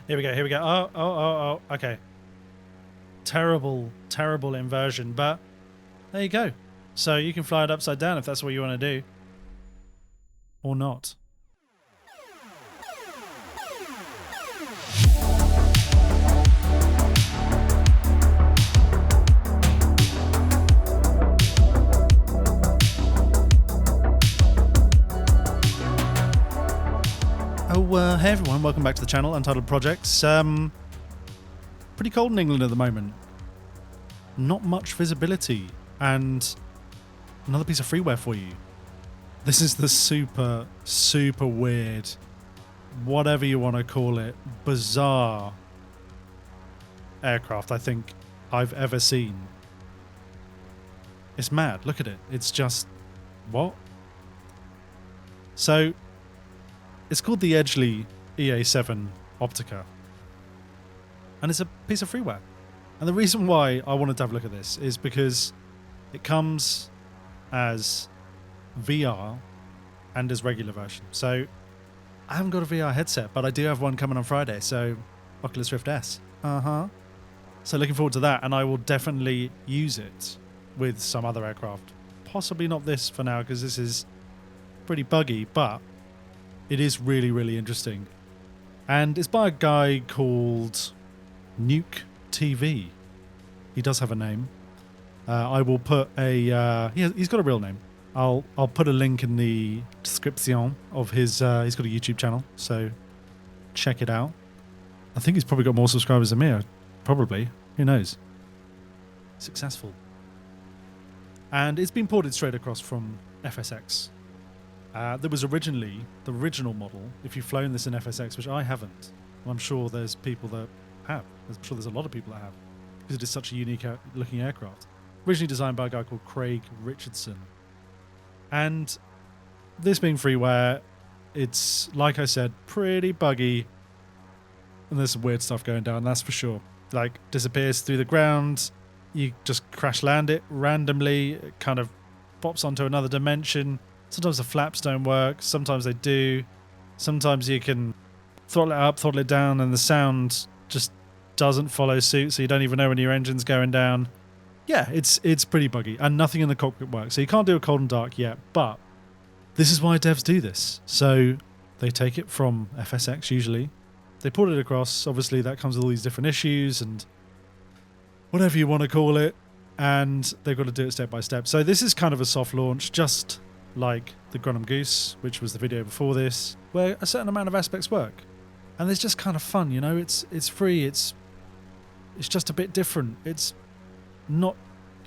Here we go, here we go. Oh, okay. Terrible, terrible inversion, but there you go. So you can fly it upside down if that's what you want to do. Or not. Hey everyone, welcome back to the channel, Untitled Projects. Pretty cold in England at the moment. Not much visibility, and another piece of freeware for you. This is the super, super weird, whatever you want to call it, bizarre aircraft I think I've ever seen. It's mad, look at it. It's just, what? So, it's called the Edgley EA-7 Optica, and it's a piece of freeware. And the reason why I wanted to have a look at this is because it comes as VR and as regular version. So I haven't got a VR headset, but I do have one coming on Friday, so Oculus Rift S. So looking forward to that, and I will definitely use it with some other aircraft. Possibly not this for now, because this is pretty buggy, but it is really, really interesting. And it's by a guy called Yoke TV. He does have a name. I will put a... he's got a real name. I'll put a link in the description of his... he's got a YouTube channel, so check it out. I think he's probably got more subscribers than me. Probably. Who knows? Successful. And it's been ported straight across from FSX. There was originally the original model, if you've flown this in FSX, which I haven't. Well, I'm sure there's people that have. I'm sure there's a lot of people that have, because it is such a unique looking aircraft. Originally designed by a guy called Craig Richardson. And this being freeware, it's, like I said, pretty buggy. And there's some weird stuff going down, that's for sure. Like, disappears through the ground. You just crash land it randomly. It kind of pops onto another dimension. Sometimes the flaps don't work, sometimes they do. Sometimes you can throttle it up, throttle it down, and the sound just doesn't follow suit, so you don't even know when your engine's going down. Yeah, it's pretty buggy, and nothing in the cockpit works. So you can't do a cold and dark yet, but this is why devs do this. So they take it from FSX usually. They put it across, obviously that comes with all these different issues and whatever you want to call it, and they've got to do it step by step. So this is kind of a soft launch, just like the Grunham Goose, which was the video before this, where a certain amount of aspects work. And it's just kind of fun, you know, it's free, it's just a bit different. It's not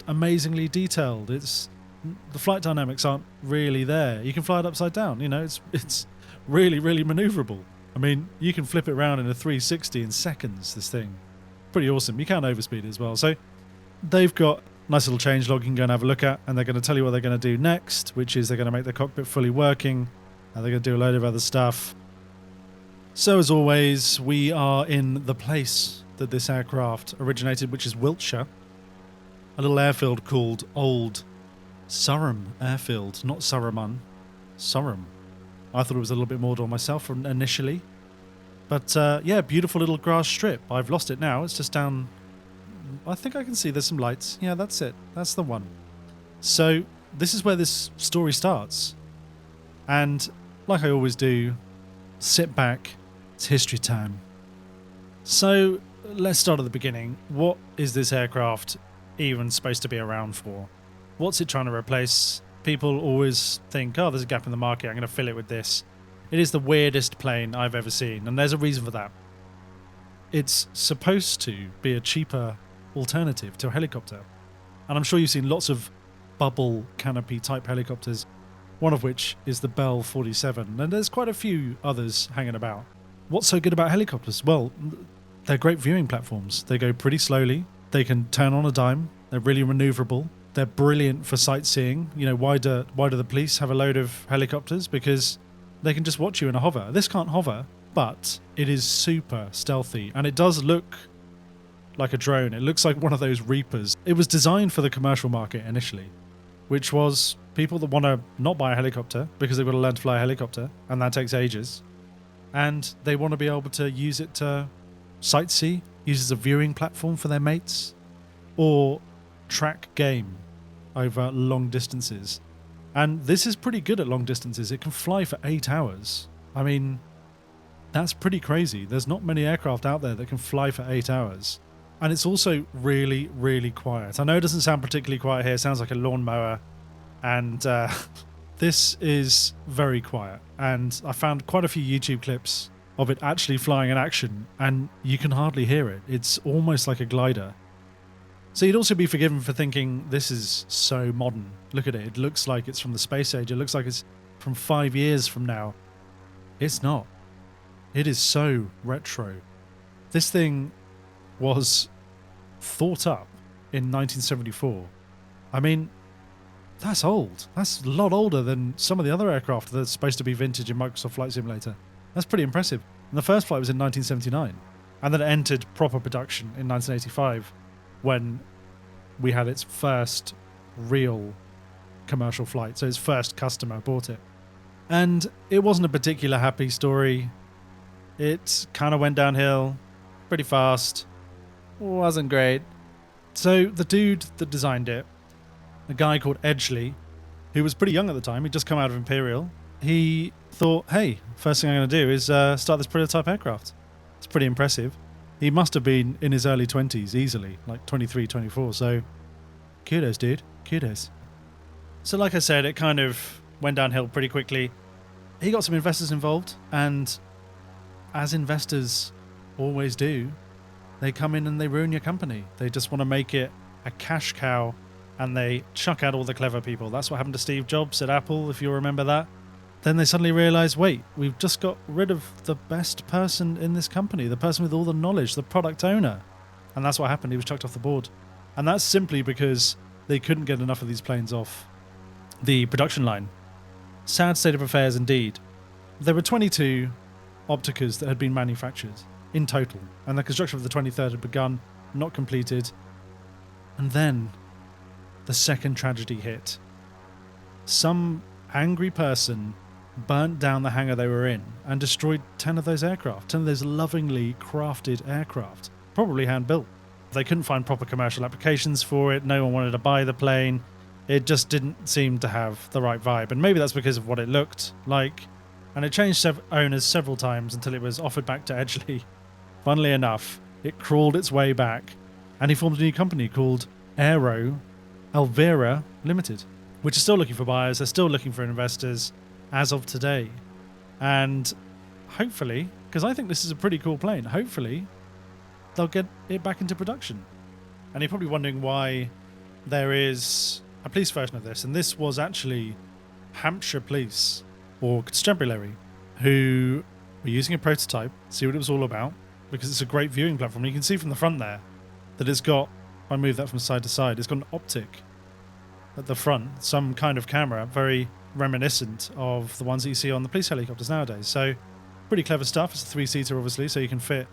amazingly detailed. It's the flight dynamics aren't really there. You can fly it upside down, you know, it's really, really maneuverable. I mean, you can flip it around in a 360 in seconds, this thing. Pretty awesome. You can overspeed it as well. So they've got nice little changelog you can go and have a look at, and they're going to tell you what they're going to do next, which is they're going to make the cockpit fully working, and they're going to do a load of other stuff. So as always, we are in the place that this aircraft originated, which is Wiltshire. A little airfield called Old Surham Airfield, not Surham. Surham. I thought it was a little bit more myself initially. But yeah, beautiful little grass strip. I've lost it now. It's just down... I think I can see there's some lights. Yeah, that's it. That's the one. So this is where this story starts. And like I always do, sit back. It's history time. So let's start at the beginning. What is this aircraft even supposed to be around for? What's it trying to replace? People always think, oh, there's a gap in the market, I'm going to fill it with this. It is the weirdest plane I've ever seen, and there's a reason for that. It's supposed to be a cheaper alternative to a helicopter. And I'm sure you've seen lots of bubble canopy type helicopters, one of which is the Bell 47, and there's quite a few others hanging about. What's so good about helicopters? Well, they're great viewing platforms. They go pretty slowly, they can turn on a dime, they're really maneuverable, they're brilliant for sightseeing. You know, why do the police have a load of helicopters? Because they can just watch you in a hover. This can't hover, but it is super stealthy, and it does look like a drone. It looks like one of those Reapers. It was designed for the commercial market initially, which was people that want to not buy a helicopter because they've got to learn to fly a helicopter, and that takes ages, and they want to be able to use it to sightsee, use as a viewing platform for their mates, or track game over long distances. And this is pretty good at long distances. It can fly for 8 hours. I mean, that's pretty crazy. There's not many aircraft out there that can fly for 8 hours. And it's also really, really quiet. I know it doesn't sound particularly quiet here. It sounds like a lawnmower. And this is very quiet. And I found quite a few YouTube clips of it actually flying in action, and you can hardly hear it. It's almost like a glider. So you'd also be forgiven for thinking this is so modern. Look at it. It looks like it's from the space age. It looks like it's from 5 years from now. It's not. It is so retro. This thing was thought up in 1974. I mean, that's old. That's a lot older than some of the other aircraft that's supposed to be vintage in Microsoft Flight Simulator. That's pretty impressive. And the first flight was in 1979. And then it entered proper production in 1985 when we had its first real commercial flight. So its first customer bought it. And it wasn't a particular happy story. It kind of went downhill pretty fast. Wasn't great. So the dude that designed it, a guy called Edgley, who was pretty young at the time, he'd just come out of Imperial, he thought, hey, first thing I'm going to do is start this prototype aircraft. It's pretty impressive. He must have been in his early 20s easily, like 23, 24, so kudos, dude. Kudos. So like I said, it kind of went downhill pretty quickly. He got some investors involved, and as investors always do, they come in and they ruin your company. They just want to make it a cash cow, and they chuck out all the clever people. That's what happened to Steve Jobs at Apple, if you remember that. Then they suddenly realize, wait, we've just got rid of the best person in this company, the person with all the knowledge, the product owner. And that's what happened. He was chucked off the board. And that's simply because they couldn't get enough of these planes off the production line. Sad state of affairs indeed. There were 22 Opticas that had been manufactured in total, and the construction of the 23rd had begun, not completed. And then the second tragedy hit. Some angry person burnt down the hangar they were in and destroyed 10 of those aircraft, 10 of those lovingly crafted aircraft, probably hand-built. They couldn't find proper commercial applications for it. No one wanted to buy the plane. It just didn't seem to have the right vibe, and maybe that's because of what it looked like. And it changed owners several times until it was offered back to Edgley. Funnily enough, it crawled its way back, and he formed a new company called Aero Alvera Limited, which is still looking for buyers. They're still looking for investors as of today. And hopefully, because I think this is a pretty cool plane, hopefully they'll get it back into production. And you're probably wondering why there is a police version of this. And this was actually Hampshire Police, or Constabulary, who were using a prototype, see what it was all about, because it's a great viewing platform. You can see from the front there that it's got, if I move that from side to side, it's got an optic at the front, some kind of camera, very reminiscent of the ones that you see on the police helicopters nowadays. So pretty clever stuff. It's a 3-seater, obviously, so you can fit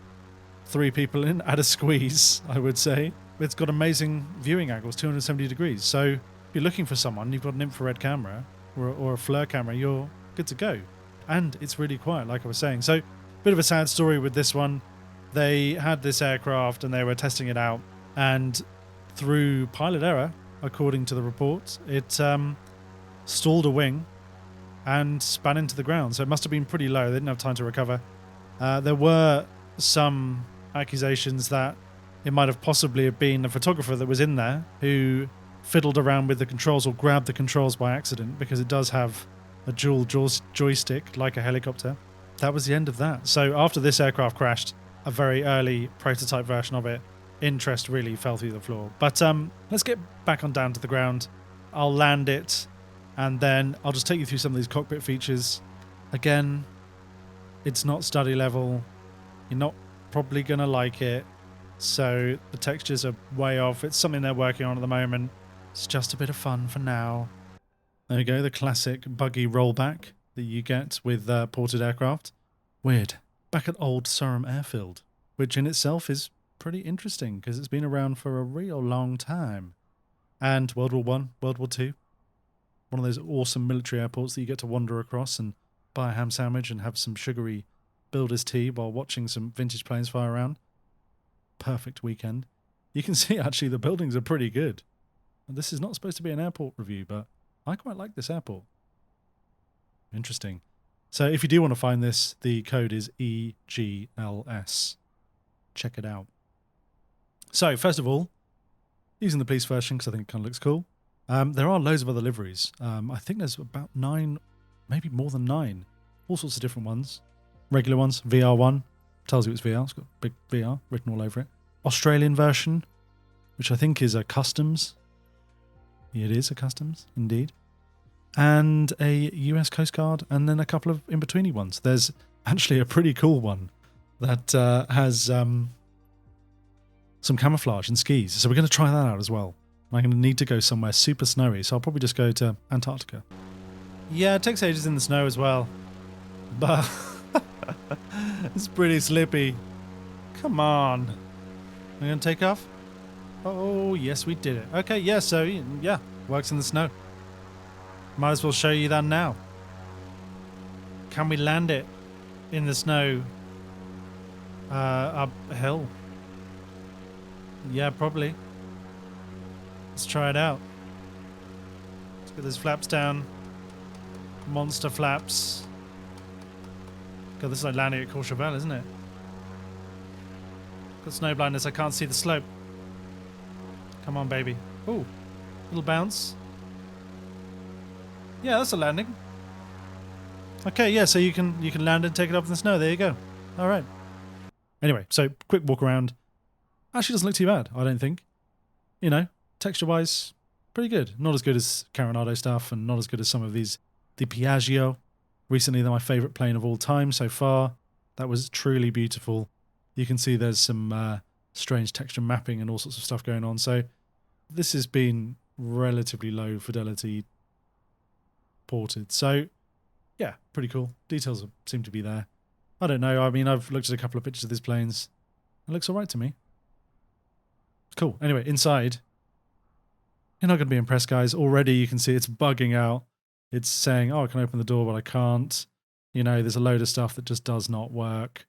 3 people in at a squeeze, I would say. It's got amazing viewing angles, 270 degrees. So if you're looking for someone, you've got an infrared camera or a FLIR camera, you're good to go. And it's really quiet, like I was saying. So bit of a sad story with this one. They had this aircraft and they were testing it out, and through pilot error, according to the reports, it stalled a wing and span into the ground. So it must have been pretty low. They didn't have time to recover. There were some accusations that it might have possibly have been a photographer that was in there who fiddled around with the controls or grabbed the controls by accident, because it does have a dual joystick like a helicopter. That was the end of that. So after this aircraft crashed, a very early prototype version of it, interest really fell through the floor. But let's get back on down to the ground. I'll land it, and then I'll just take you through some of these cockpit features. Again, it's not study level. You're not probably going to like it. So the textures are way off. It's something they're working on at the moment. It's just a bit of fun for now. There we go, the classic buggy rollback that you get with ported aircraft. Weird. Back at old Surham Airfield, which in itself is pretty interesting because it's been around for a real long time. And World War One, World War Two, one of those awesome military airports that you get to wander across and buy a ham sandwich and have some sugary builder's tea while watching some vintage planes fly around. perfect weekend. You can see actually the buildings are pretty good. This is not supposed to be an airport review, but I quite like this airport. Interesting. So if you do want to find this, the code is EGLS. Check it out. So first of all, using the police version because I think it kind of looks cool. There are loads of other liveries. I think there's about 9, maybe more than 9. All sorts of different ones. Regular ones, VR one, tells you it's VR. It's got big VR written all over it. Australian version, which I think is a customs. It is a customs, indeed. And a US Coast Guard, and then a couple of in-betweeny ones. There's actually a pretty cool one that has some camouflage and skis. So we're going to try that out as well. I'm going to need to go somewhere super snowy, so I'll probably just go to Antarctica. Yeah, it takes ages in the snow as well. But it's pretty slippy. Come on. We're going to take off? Oh, yes, we did it. Okay, yeah, so, yeah, works in the snow. Might as well show you that now. Can we land it in the snow uphill? Yeah, probably. Let's try it out. Let's get those flaps down. Monster flaps. God, this is like landing at Courchevel, isn't it? Got snow blindness, I can't see the slope. Come on, baby. Ooh, little bounce. Yeah, that's a landing. Okay, yeah, so you can land and take it up in the snow. There you go. All right. Anyway, so quick walk around. Actually doesn't look too bad, I don't think. You know, texture-wise, pretty good. Not as good as Carenado stuff, and not as good as some of these. The Piaggio, recently they're my favourite plane of all time so far. That was truly beautiful. You can see there's some strange texture mapping and all sorts of stuff going on. So this has been relatively low fidelity ported. So yeah, pretty cool. Details seem to be there. I don't know. I mean, I've looked at a couple of pictures of these planes. It looks all right to me. Cool. Anyway, inside, you're not going to be impressed, guys. Already you can see it's bugging out. It's saying, oh, I can open the door, but I can't. You know, there's a load of stuff that just does not work.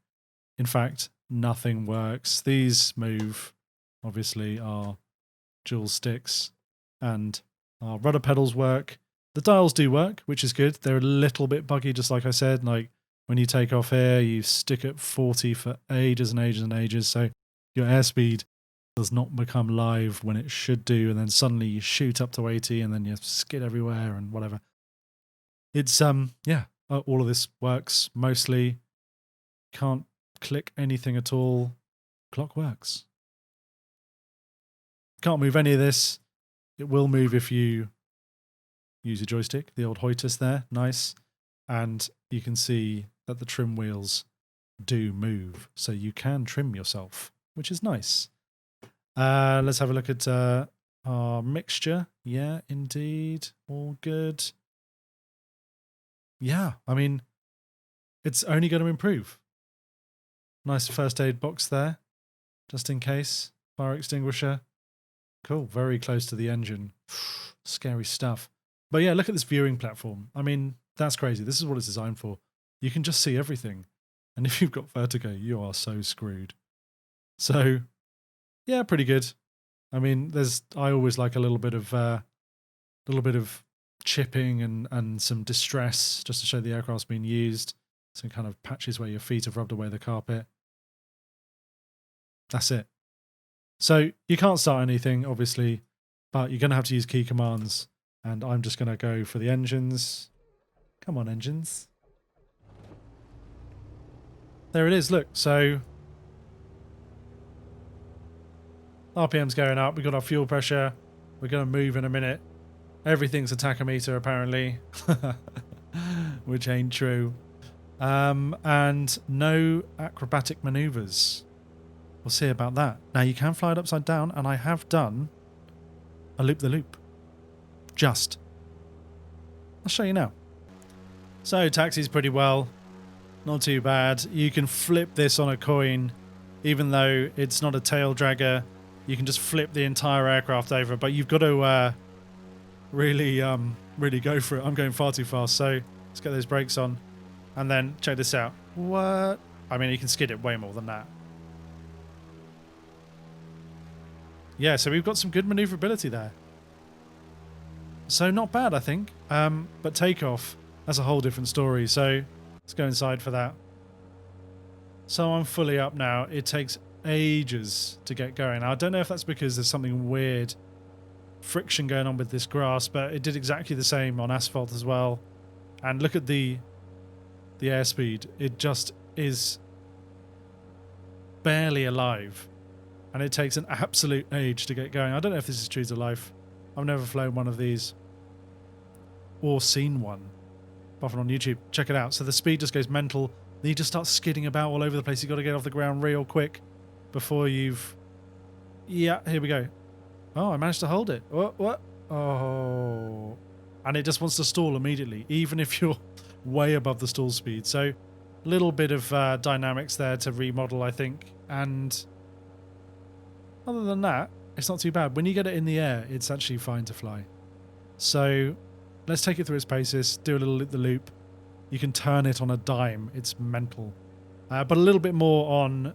In fact, nothing works. These move, obviously, our dual sticks, and our rudder pedals work. The dials do work, which is good. They're a little bit buggy, just like I said. Like when you take off here, you stick at 40 for ages and ages and ages. So your airspeed does not become live when it should do. And then suddenly you shoot up to 80 and then you skid everywhere and whatever. It's, yeah, all of this works mostly. Can't click anything at all. Clock works. Can't move any of this. It will move if you use a joystick. The old Hoitus there, nice. And you can see that the trim wheels do move, so you can trim yourself, which is nice. Let's have a look at our mixture. Yeah, indeed, all good. Yeah, I mean, it's only going to improve. Nice first aid box there, just in case. Fire extinguisher. Cool, very close to the engine. Scary stuff. But yeah, look at this viewing platform. I mean, that's crazy. This is what it's designed for. You can just see everything. And if you've got vertigo, you are so screwed. So, yeah, pretty good. I mean, I always like a little bit of chipping and some distress just to show the aircraft's been used. Some kind of patches where your feet have rubbed away the carpet. That's it. So you can't start anything, obviously, but you're going to have to use key commands. And I'm just going to go for the engines. Come on, engines. There it is, look. So RPM's going up. We've got our fuel pressure. We're going to move in a minute. Everything's a tachometer, apparently. Which ain't true. And no acrobatic maneuvers. We'll see about that. Now, you can fly it upside down, and I have done a loop-the-loop. Just. I'll show you now. So, taxis pretty well. Not too bad. You can flip this on a coin, even though it's not a tail dragger. You can just flip the entire aircraft over, but you've got to really go for it. I'm going far too fast, so let's get those brakes on. And then, check this out. What? I mean, you can skid it way more than that. yeah, so we've got some good maneuverability there. So not bad, I think. But takeoff, that's a whole different story. So let's go inside for that. So I'm fully up now. It takes ages to get going. Now, I don't know if that's because there's something weird friction going on with this grass, but it did exactly the same on asphalt as well. And look at the airspeed. It just is barely alive. And it takes an absolute age to get going. I don't know if this is true to life. I've never flown one of these or seen one, apart from on YouTube. Check it out. So the speed just goes mental. Then you just start skidding about all over the place. You've got to get off the ground real quick before you've... Yeah, here we go. Oh, I managed to hold it. What? Oh. And it just wants to stall immediately, even if you're way above the stall speed. So a little bit of dynamics there to remodel, I think. And other than that, it's not too bad. When you get it in the air, it's actually fine to fly. So let's take it through its paces, do a little loop-the-loop. You can turn it on a dime. It's mental. But a little bit more on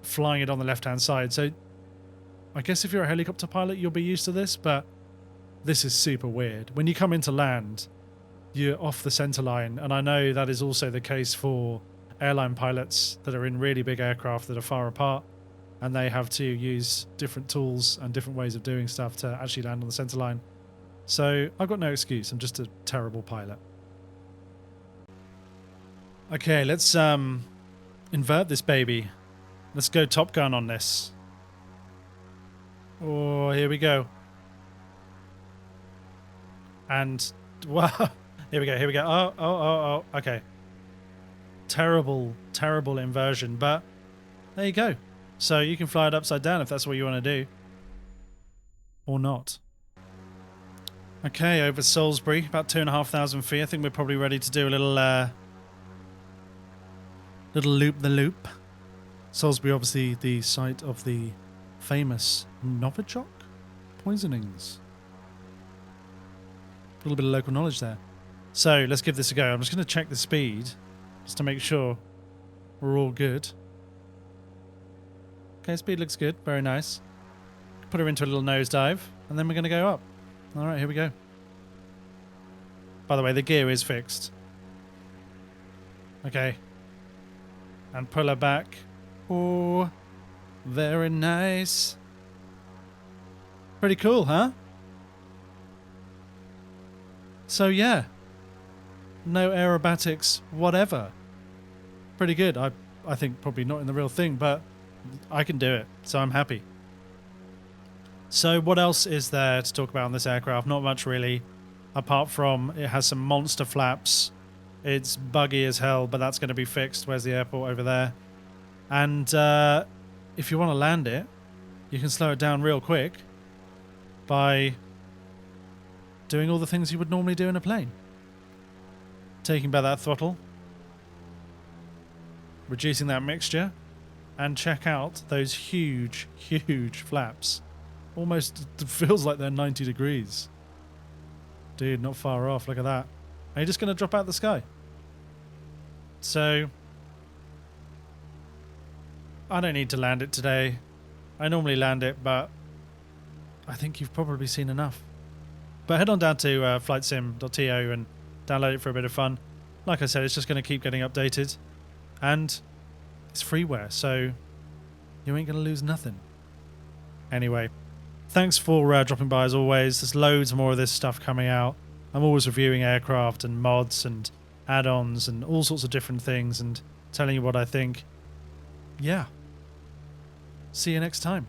flying it on the left-hand side. So I guess if you're a helicopter pilot, you'll be used to this, but this is super weird. When you come into land, you're off the center line, and I know that is also the case for airline pilots that are in really big aircraft that are far apart, and they have to use different tools and different ways of doing stuff to actually land on the center line. So I've got no excuse. I'm just a terrible pilot. Okay, let's invert this baby. Let's go Top Gun on this. Oh, here we go. And, wow. Here we go. Oh. Okay. Terrible inversion, but there you go. So you can fly it upside down if that's what you want to do. Or not. Okay, over Salisbury, about 2,500 feet. I think we're probably ready to do a little loop-the-loop. Salisbury, obviously the site of the famous Novichok poisonings. A little bit of local knowledge there. So let's give this a go. I'm just going to check the speed just to make sure we're all good. Okay, speed looks good. Very nice. Put her into a little nosedive, and then we're going to go up. All right, here we go. By the way, the gear is fixed. Okay. And pull her back. Oh, very nice. Pretty cool, huh? So yeah, no aerobatics, whatever. Pretty good. I think probably not in the real thing, but I can do it, so I'm happy. So what else is there to talk about on this aircraft? Not much really, apart from it has some monster flaps. It's buggy as hell, but that's going to be fixed. Where's the airport? Over there. And if you want to land it, you can slow it down real quick by doing all the things you would normally do in a plane. Taking back that throttle, reducing that mixture, and check out those huge flaps. Almost feels like they're 90 degrees. Dude, not far off. Look at that. Are you just going to drop out the sky? So I don't need to land it today. I normally land it, but I think you've probably seen enough. But head on down to flightsim.to and download it for a bit of fun. Like I said, it's just going to keep getting updated. And it's freeware, so you ain't going to lose nothing. Anyway, thanks for dropping by as always. There's loads more of this stuff coming out. I'm always reviewing aircraft and mods and add-ons and all sorts of different things and telling you what I think. Yeah. See you next time.